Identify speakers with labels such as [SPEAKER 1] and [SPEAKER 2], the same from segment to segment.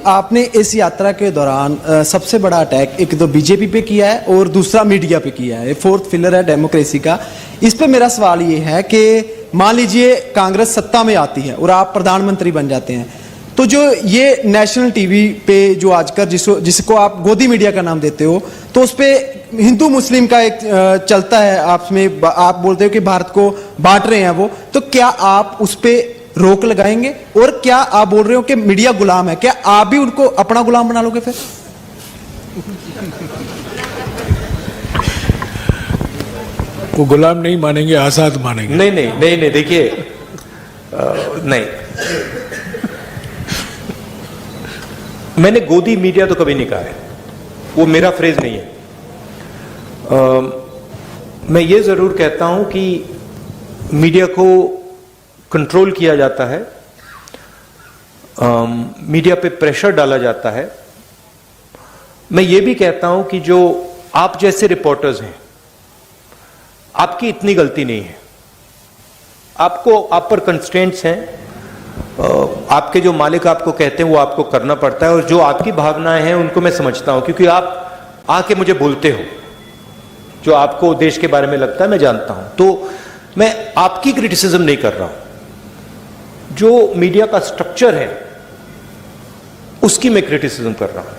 [SPEAKER 1] आपने इस यात्रा के दौरान सबसे बड़ा अटैक एक तो बीजेपी पे किया है और दूसरा मीडिया पे किया है, फोर्थ पिलर है डेमोक्रेसी का। इस पे मेरा सवाल ये है कि मान लीजिए कांग्रेस सत्ता में आती है और आप प्रधानमंत्री बन जाते हैं, तो जो ये नेशनल टीवी पे जो आजकल जिसको आप गोदी मीडिया का नाम देते हो, तो उस पे हिंदू मुस्लिम का एक चलता है, आपस में आप बोलते हो कि भारत को बांट रहे हैं वो, तो क्या आप उस पे रोक लगाएंगे? और क्या आप बोल रहे हो कि मीडिया गुलाम है, क्या आप भी उनको अपना गुलाम बना लोगे फिर?
[SPEAKER 2] वो गुलाम नहीं मानेंगे, आजाद मानेंगे।
[SPEAKER 3] नहीं नहीं नहीं नहीं, देखिए नहीं, मैंने गोदी मीडिया तो कभी नहीं कहा है, वो मेरा फ्रेज नहीं है। मैं ये जरूर कहता हूं कि मीडिया को कंट्रोल किया जाता है, मीडिया पे प्रेशर डाला जाता है। मैं ये भी कहता हूं कि जो आप जैसे रिपोर्टर्स हैं, आपकी इतनी गलती नहीं है, आप पर कंस्ट्रेंट्स हैं, आपके जो मालिक आपको कहते हैं वो आपको करना पड़ता है, और जो आपकी भावनाएं हैं उनको मैं समझता हूं, क्योंकि आप आके मुझे बोलते हो जो आपको देश के बारे में लगता है, मैं जानता हूं। तो मैं आपकी क्रिटिसिज्म नहीं कर रहा हूं, जो मीडिया का स्ट्रक्चर है उसकी मैं क्रिटिसिज्म कर रहा हूं।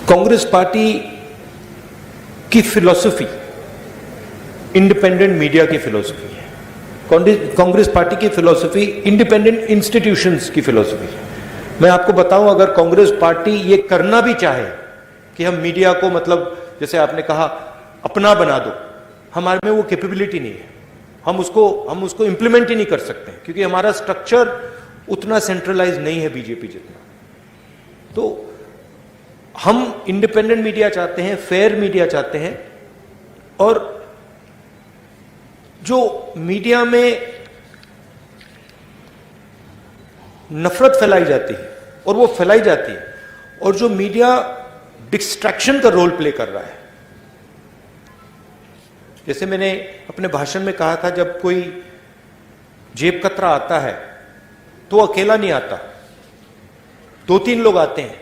[SPEAKER 3] कांग्रेस पार्टी की फिलॉसफी इंडिपेंडेंट मीडिया की फिलॉसफी है, कांग्रेस पार्टी की फिलॉसफी इंडिपेंडेंट इंस्टीट्यूशंस की फिलॉसफी है। मैं आपको बताऊं, अगर कांग्रेस पार्टी ये करना भी चाहे कि हम मीडिया को, मतलब जैसे आपने कहा, अपना बना दो, हमारे में वो कैपेबिलिटी नहीं है, हम उसको इंप्लीमेंट ही नहीं कर सकते, क्योंकि हमारा स्ट्रक्चर उतना सेंट्रलाइज नहीं है बीजेपी जितना। तो हम इंडिपेंडेंट मीडिया चाहते हैं, फेयर मीडिया चाहते हैं, और जो मीडिया में नफरत फैलाई जाती है और वो फैलाई जाती है, और जो मीडिया डिस्ट्रैक्शन का रोल प्ले कर रहा है, जैसे मैंने अपने भाषण में कहा था, जब कोई जेब कतरा आता है तो अकेला नहीं आता, 2-3 लोग आते हैं,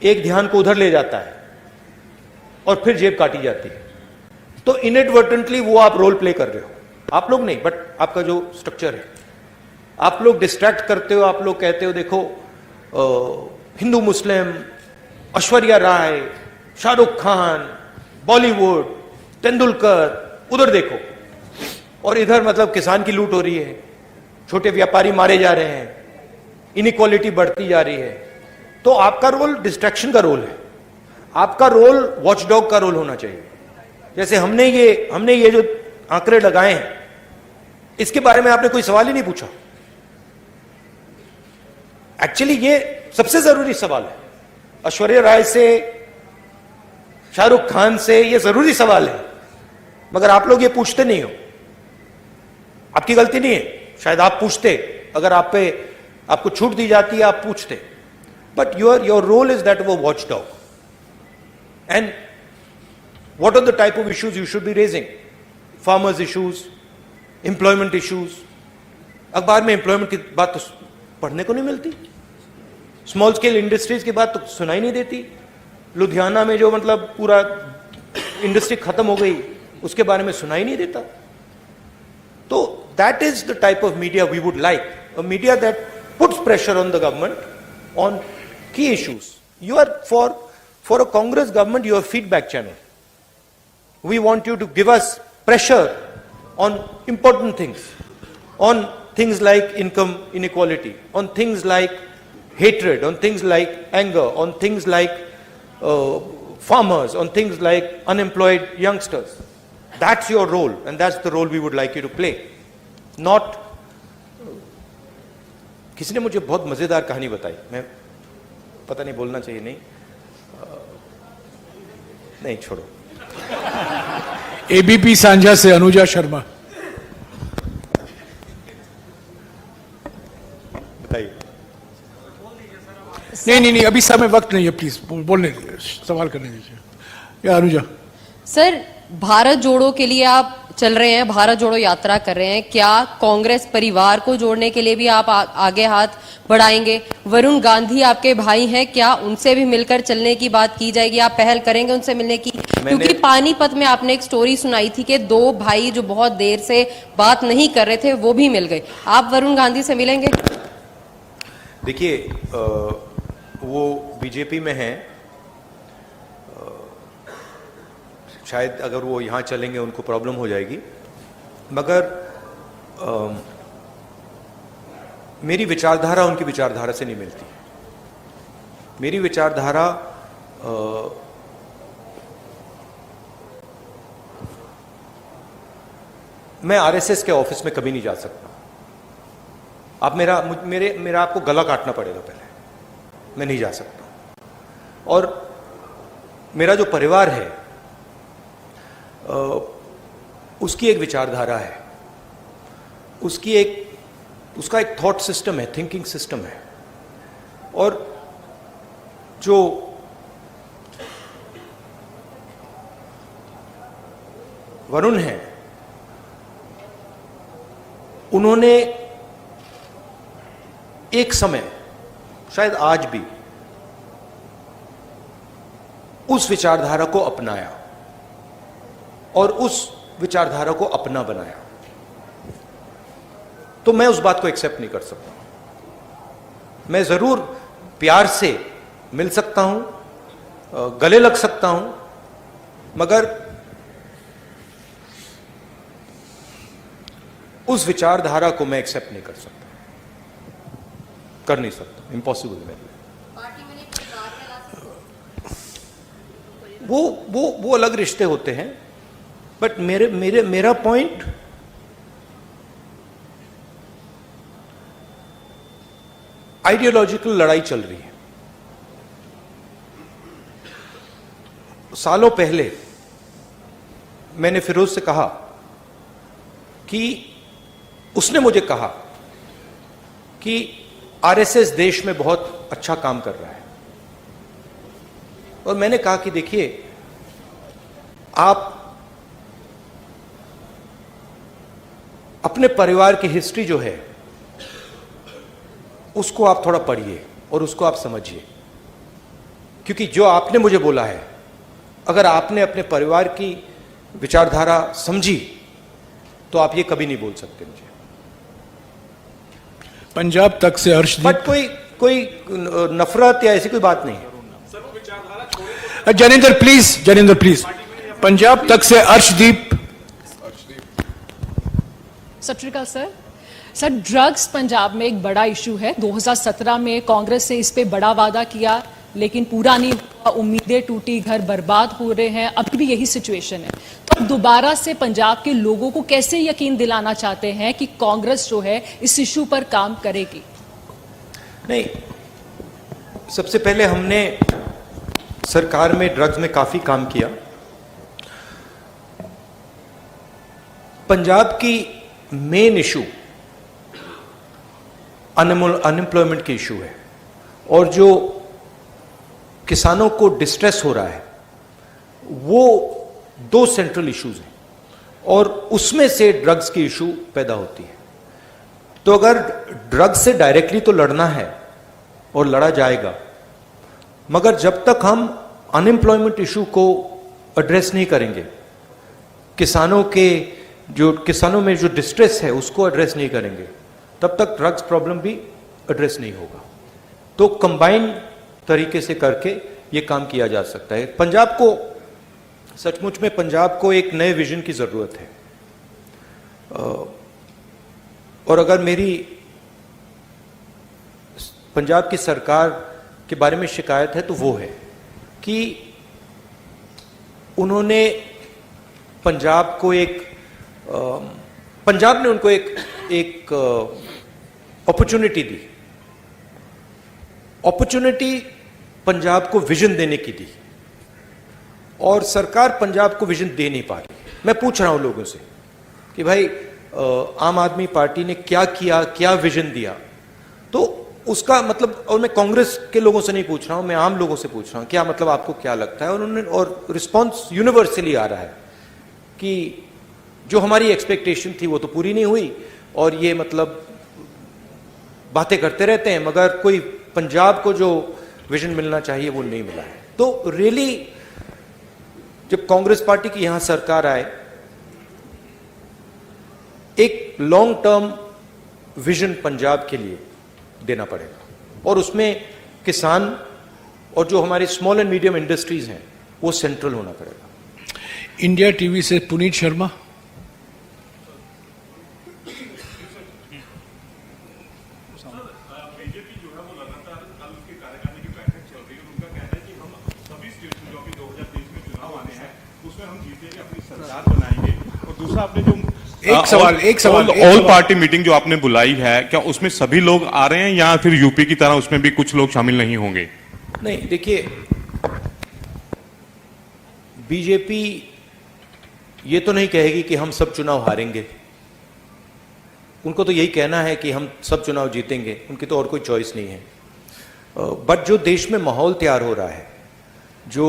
[SPEAKER 3] एक ध्यान को उधर ले जाता है और फिर जेब काटी जाती है। तो इनएडवर्टेंटली वो आप रोल प्ले कर रहे हो, आप लोग नहीं, बट आपका जो स्ट्रक्चर है, आप लोग डिस्ट्रैक्ट करते हो। आप लोग कहते हो देखो हिंदू मुस्लिम, ऐश्वर्या राय, शाहरुख खान, बॉलीवुड, तेंदुलकर, उधर देखो, और इधर मतलब किसान की लूट हो रही है, छोटे व्यापारी मारे जा रहे हैं, इनइक्वालिटी बढ़ती जा रही है। तो आपका रोल डिस्ट्रैक्शन का रोल है, आपका रोल वॉचडॉग का रोल होना चाहिए। जैसे हमने ये जो आंकड़े लगाए हैं, इसके बारे में आपने कोई सवाल ही नहीं पूछा। एक्चुअली ये सबसे जरूरी सवाल है, ऐश्वर्या राय से, शाहरुख खान से, ये जरूरी सवाल है, मगर आप लोग ये पूछते नहीं हो। आपकी गलती नहीं है, शायद आप पूछते, अगर आपको छूट दी जाती है आप पूछते, but your role is that वो watch dog. And what are the type of issues you should be raising? Farmers issues, employment issues. अखबार में एम्प्लॉयमेंट की बात तो पढ़ने को नहीं मिलती, स्मॉल स्केल इंडस्ट्रीज की बात तो सुनाई नहीं देती, लुधियाना में जो मतलब पूरा इंडस्ट्री खत्म हो गई उसके बारे में सुनाई नहीं देता। तो that is the type of media we would like, a media that puts pressure on the government on की issues. You are for a Congress government, you are feedback channel. We want you to give us pressure on important things, on things like income inequality, on things like hatred, on things like anger, on things like farmers, on things like unemployed youngsters. That's your role, and that's the role we would like you to play. Not किसी ने मुझे बहुत मजेदार कहानी बताई, मैं पता नहीं बोलना चाहिए, नहीं छोड़ो।
[SPEAKER 2] एबीपी सांझा से अनुजा शर्मा,
[SPEAKER 3] बताइए।
[SPEAKER 2] नहीं, अभी समय वक्त नहीं है, प्लीज बोलने दीजिए, सवाल करने दीजिए। या अनुजा।
[SPEAKER 4] सर, भारत जोड़ो के लिए आप चल रहे हैं, भारत जोड़ो यात्रा कर रहे हैं, क्या कांग्रेस परिवार को जोड़ने के लिए भी आप आगे हाथ बढ़ाएंगे? वरुण गांधी आपके भाई हैं, क्या उनसे भी मिलकर चलने की बात की जाएगी? आप पहल करेंगे उनसे मिलने की? क्योंकि पानीपत में आपने एक स्टोरी सुनाई थी कि दो भाई जो बहुत देर से बात नहीं कर रहे थे वो भी मिल गए। आप वरुण गांधी से मिलेंगे?
[SPEAKER 3] देखिए, वो बीजेपी में हैं, शायद अगर वो यहाँ चलेंगे उनको प्रॉब्लम हो जाएगी, मगर मेरी विचारधारा उनकी विचारधारा से नहीं मिलती। मेरी विचारधारा मैं आरएसएस के ऑफिस में कभी नहीं जा सकता। आप मेरा आपको गला काटना पड़ेगा पहले, मैं नहीं जा सकता। और मेरा जो परिवार है उसकी एक विचारधारा है, उसका एक थॉट सिस्टम है, थिंकिंग सिस्टम है। और जो वरुण है, उन्होंने एक समय, शायद आज भी, उस विचारधारा को अपनाया और उस विचारधारा को अपना बनाया, तो मैं उस बात को एक्सेप्ट नहीं कर सकता। मैं जरूर प्यार से मिल सकता हूं, गले लग सकता हूं, मगर उस विचारधारा को मैं एक्सेप्ट नहीं कर सकता, कर नहीं सकता, इम्पॉसिबल है मेरे लिए। वो अलग रिश्ते होते हैं, बट मेरा पॉइंट आइडियोलॉजिकल लड़ाई चल रही है। सालों पहले मैंने फिरोज से कहा कि उसने मुझे कहा कि आरएसएस देश में बहुत अच्छा काम कर रहा है, और मैंने कहा कि देखिए, आप अपने परिवार की हिस्ट्री जो है उसको आप थोड़ा पढ़िए और उसको आप समझिए, क्योंकि जो आपने मुझे बोला है, अगर आपने अपने परिवार की विचारधारा समझी तो आप ये कभी नहीं बोल सकते मुझे।
[SPEAKER 2] पंजाब तक से हर्षदीप,
[SPEAKER 3] बट कोई नफरत या ऐसी कोई बात नहीं है।
[SPEAKER 2] जनेंद्र प्लीज, पंजाब तक से हर्षदीप।
[SPEAKER 5] सत श्री अकाल सर, ड्रग्स पंजाब में एक बड़ा इशू है। 2017 में कांग्रेस ने इस पे बड़ा वादा किया, लेकिन पूरा नहीं हुआ, उम्मीदें टूटी, घर बर्बाद हो रहे हैं, अभी भी यही सिचुएशन है। तो अब दोबारा से पंजाब के लोगों को कैसे यकीन दिलाना चाहते हैं कि कांग्रेस जो है इस इशू पर काम करेगी?
[SPEAKER 3] नहीं, सबसे पहले हमने सरकार में ड्रग्स में काफी काम किया। पंजाब की मेन इशू अनएम्प्लॉयमेंट की इशू है, और जो किसानों को डिस्ट्रेस हो रहा है वो दो सेंट्रल इश्यूज हैं, और उसमें से ड्रग्स की इशू पैदा होती है। तो अगर ड्रग्स से डायरेक्टली तो लड़ना है और लड़ा जाएगा, मगर जब तक हम अनएम्प्लॉयमेंट इशू को एड्रेस नहीं करेंगे, किसानों में जो डिस्ट्रेस है उसको एड्रेस नहीं करेंगे, तब तक ड्रग्स प्रॉब्लम भी एड्रेस नहीं होगा। तो कंबाइंड तरीके से करके ये काम किया जा सकता है। पंजाब को, सचमुच में पंजाब को एक नए विजन की जरूरत है, और अगर मेरी पंजाब की सरकार के बारे में शिकायत है तो वो है कि उन्होंने पंजाब ने उनको एक अपॉर्चुनिटी दी, अपॉर्चुनिटी पंजाब को विजन देने की दी, और सरकार पंजाब को विजन दे नहीं पा रही। मैं पूछ रहा हूं लोगों से कि भाई आम आदमी पार्टी ने क्या किया, क्या विजन दिया? तो उसका मतलब, और मैं कांग्रेस के लोगों से नहीं पूछ रहा हूं, मैं आम लोगों से पूछ रहा हूं, क्या मतलब आपको क्या लगता है? और रिस्पॉन्स यूनिवर्सली आ रहा है कि जो हमारी एक्सपेक्टेशन थी वो तो पूरी नहीं हुई, और ये मतलब बातें करते रहते हैं, मगर कोई पंजाब को जो विजन मिलना चाहिए वो नहीं मिला है। तो रियली जब कांग्रेस पार्टी की यहां सरकार आए, एक लॉन्ग टर्म विजन पंजाब के लिए देना पड़ेगा, और उसमें किसान और जो हमारे स्मॉल एंड मीडियम इंडस्ट्रीज हैं वो सेंट्रल होना पड़ेगा।
[SPEAKER 2] इंडिया टीवी से पुनीत शर्मा। एक सवाल
[SPEAKER 6] ऑल पार्टी मीटिंग जो आपने बुलाई है, क्या उसमें सभी लोग आ रहे हैं या फिर यूपी की तरह उसमें भी कुछ लोग शामिल नहीं होंगे?
[SPEAKER 3] नहीं, देखिए, बीजेपी ये तो नहीं कहेगी कि हम सब चुनाव हारेंगे। उनको तो यही कहना है कि हम सब चुनाव जीतेंगे, उनकी तो और कोई चॉइस नहीं है। बट जो देश में माहौल तैयार हो रहा है, जो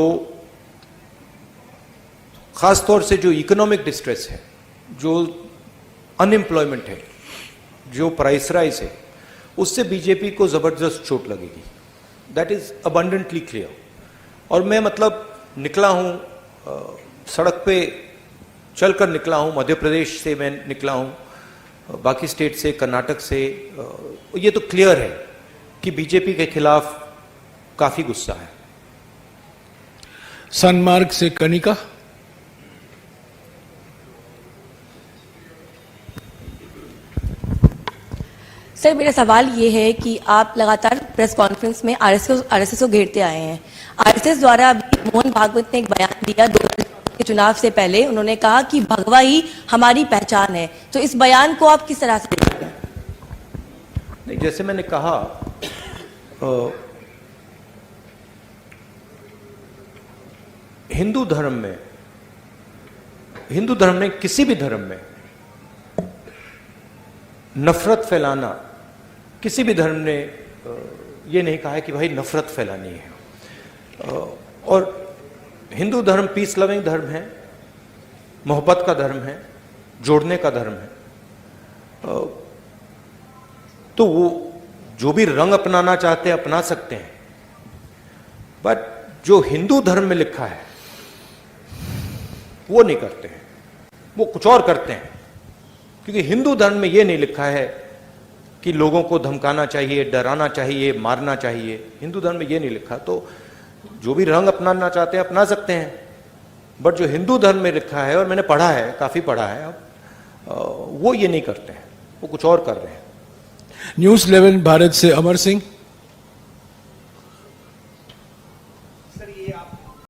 [SPEAKER 3] खास तौर से जो इकोनॉमिक डिस्ट्रेस है, जो अनएम्प्लॉयमेंट है, जो प्राइस राइज है, उससे बीजेपी को जबरदस्त चोट लगेगी। That is abundantly clear. और मैं मतलब निकला हूं, सड़क पे चलकर निकला हूं, मध्य प्रदेश से मैं निकला हूं, बाकी स्टेट से, कर्नाटक से, ये तो क्लियर है कि बीजेपी के खिलाफ काफी गुस्सा है।
[SPEAKER 2] सनमार्ग से कनिका।
[SPEAKER 7] सर, मेरा सवाल ये है कि आप लगातार प्रेस कॉन्फ्रेंस में आरएसएस को घेरते आए हैं। आरएसएस द्वारा अभी मोहन भागवत ने एक बयान दिया 2014 के चुनाव से पहले। उन्होंने कहा कि भगवा ही हमारी पहचान है। तो इस बयान को आप किस तरह से देखते हैं?
[SPEAKER 3] नहीं, जैसे मैंने कहा, हिंदू धर्म में किसी भी धर्म में नफरत फैलाना, किसी भी धर्म ने ये नहीं कहा है कि भाई नफरत फैलानी है। और हिंदू धर्म पीस लविंग धर्म है, मोहब्बत का धर्म है, जोड़ने का धर्म है। तो वो जो भी रंग अपनाना चाहते हैं अपना सकते हैं, बट जो हिंदू धर्म में लिखा है वो नहीं करते हैं, वो कुछ और करते हैं। क्योंकि हिंदू धर्म में ये नहीं लिखा है कि लोगों को धमकाना चाहिए, डराना चाहिए, मारना चाहिए। हिंदू धर्म में ये नहीं लिखा। तो जो भी रंग अपनाना चाहते हैं अपना सकते हैं, बट जो हिंदू धर्म में लिखा है, और मैंने पढ़ा है, काफी पढ़ा है, अब वो ये नहीं करते हैं, वो कुछ और कर रहे हैं।
[SPEAKER 2] न्यूज 11 भारत से अमर सिंह।
[SPEAKER 8] सर, ये आप